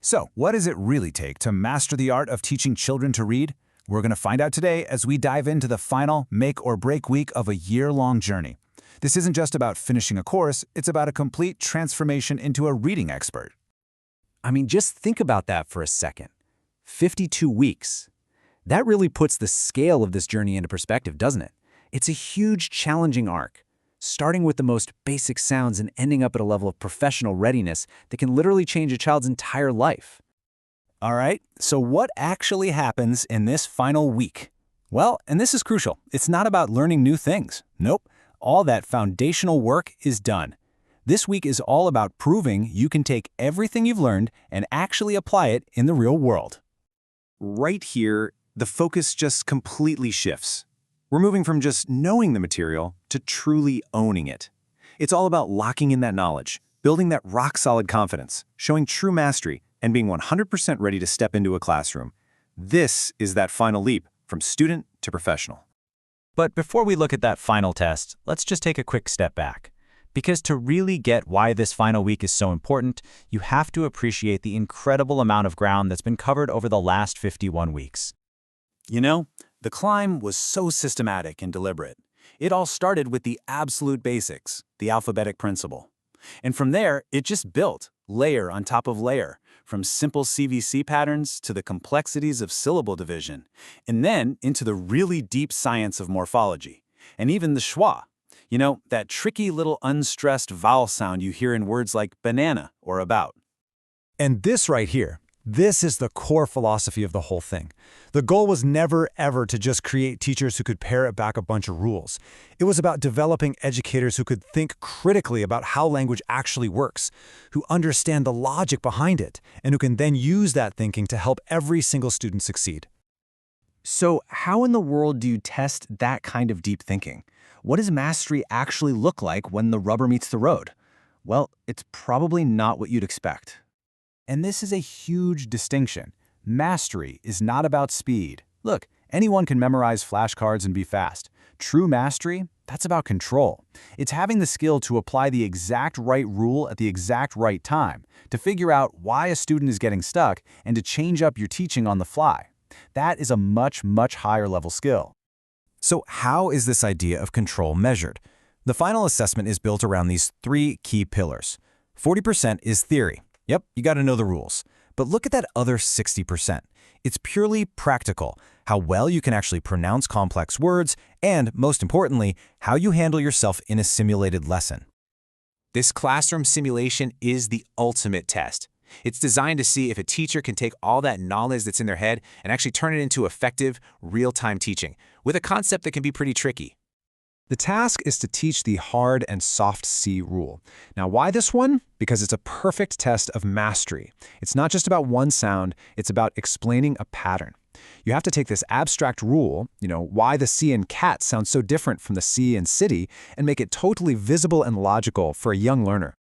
So, what does it really take to master the art of teaching children to read? We're going to find out today as we dive into the final make or break week of a year-long journey. This isn't just about finishing a course, it's about a complete transformation into a reading expert. I mean, just think about that for a second. 52 weeks. That really puts the scale of this journey into perspective, doesn't it? It's a huge, challenging arc, starting with the most basic sounds and ending up at a level of professional readiness that can literally change a child's entire life. All right, so what actually happens in this final week? Well, and this is crucial, it's not about learning new things. Nope, all that foundational work is done. This week is all about proving you can take everything you've learned and actually apply it in the real world. Right here, the focus just completely shifts. We're moving from just knowing the material to truly owning it. It's all about locking in that knowledge, building that rock-solid confidence, showing true mastery, and being 100% ready to step into a classroom. This is that final leap from student to professional. But before we look at that final test, let's just take a quick step back. Because to really get why this final week is so important, you have to appreciate the incredible amount of ground that's been covered over the last 51 weeks. You know, the climb was so systematic and deliberate. It all started with the absolute basics, the alphabetic principle. And from there, it just built, layer on top of layer, from simple CVC patterns to the complexities of syllable division, and then into the really deep science of morphology, and even the schwa. You know, that tricky little unstressed vowel sound you hear in words like banana or about. And this right here, this is the core philosophy of the whole thing. The goal was never, ever to just create teachers who could parrot back a bunch of rules. It was about developing educators who could think critically about how language actually works, who understand the logic behind it, and who can then use that thinking to help every single student succeed. So how in the world do you test that kind of deep thinking? What does mastery actually look like when the rubber meets the road? Well, it's probably not what you'd expect. And this is a huge distinction. Mastery is not about speed. Look, anyone can memorize flashcards and be fast. True mastery, that's about control. It's having the skill to apply the exact right rule at the exact right time, to figure out why a student is getting stuck, and to change up your teaching on the fly. That is a much, much higher level skill. So how is this idea of control measured? The final assessment is built around these three key pillars. 40% is theory. Yep, you got to know the rules. But look at that other 60%. It's purely practical, how well you can actually pronounce complex words, and, most importantly, how you handle yourself in a simulated lesson. This classroom simulation is the ultimate test. It's designed to see if a teacher can take all that knowledge that's in their head and actually turn it into effective, real-time teaching, with a concept that can be pretty tricky. The task is to teach the hard and soft C rule. Now, why this one? Because it's a perfect test of mastery. It's not just about one sound, it's about explaining a pattern. You have to take this abstract rule, why the C in cat sounds so different from the C in city, and make it totally visible and logical for a young learner.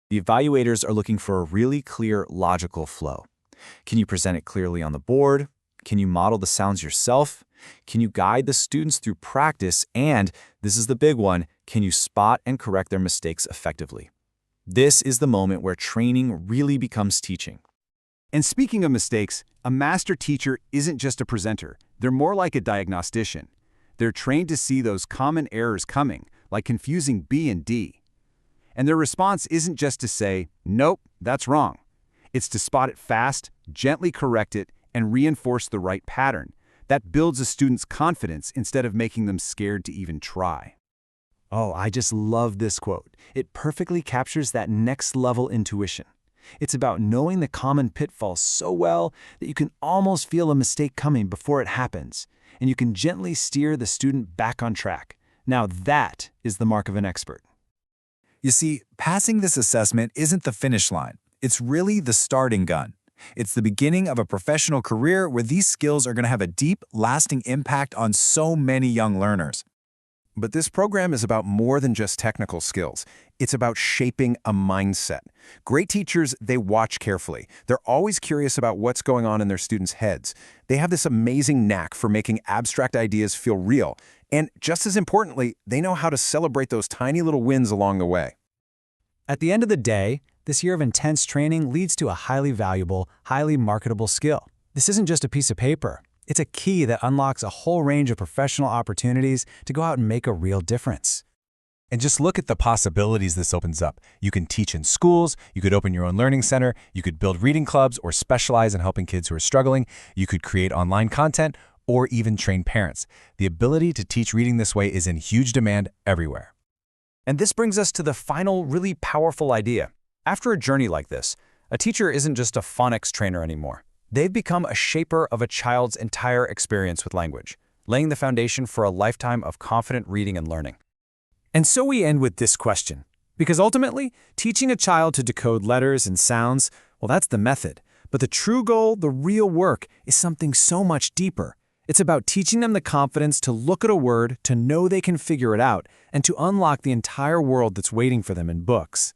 The evaluators are looking for a really clear, logical flow. Can you present it clearly on the board? Can you model the sounds yourself? Can you guide the students through practice? And, this is the big one, can you spot and correct their mistakes effectively? This is the moment where training really becomes teaching. And speaking of mistakes, a master teacher isn't just a presenter. They're more like a diagnostician. They're trained to see those common errors coming, like confusing B and D. And their response isn't just to say, nope, that's wrong. It's to spot it fast, gently correct it, and reinforce the right pattern. That builds a student's confidence instead of making them scared to even try. Oh, I just love this quote. It perfectly captures that next-level intuition. It's about knowing the common pitfalls so well that you can almost feel a mistake coming before it happens, and you can gently steer the student back on track. Now that is the mark of an expert. You see, passing this assessment isn't the finish line. It's really the starting gun. It's the beginning of a professional career where these skills are going to have a deep, lasting impact on so many young learners. But this program is about more than just technical skills. It's about shaping a mindset. Great teachers, they watch carefully. They're always curious about what's going on in their students' heads. They have this amazing knack for making abstract ideas feel real. And just as importantly, they know how to celebrate those tiny little wins along the way. At the end of the day, This year of intense training leads to a highly valuable, highly marketable skill. This isn't just a piece of paper. It's a key that unlocks a whole range of professional opportunities to go out and make a real difference. And just look at the possibilities this opens up. You can teach in schools, you could open your own learning center, you could build reading clubs or specialize in helping kids who are struggling, you could create online content, or even train parents. The ability to teach reading this way is in huge demand everywhere. And this brings us to the final, really powerful idea. After a journey like this, a teacher isn't just a phonics trainer anymore. They've become a shaper of a child's entire experience with language, laying the foundation for a lifetime of confident reading and learning. And so we end with this question, because ultimately, teaching a child to decode letters and sounds, well, that's the method. But the true goal, the real work, is something so much deeper. It's about teaching them the confidence to look at a word, to know they can figure it out, and to unlock the entire world that's waiting for them in books.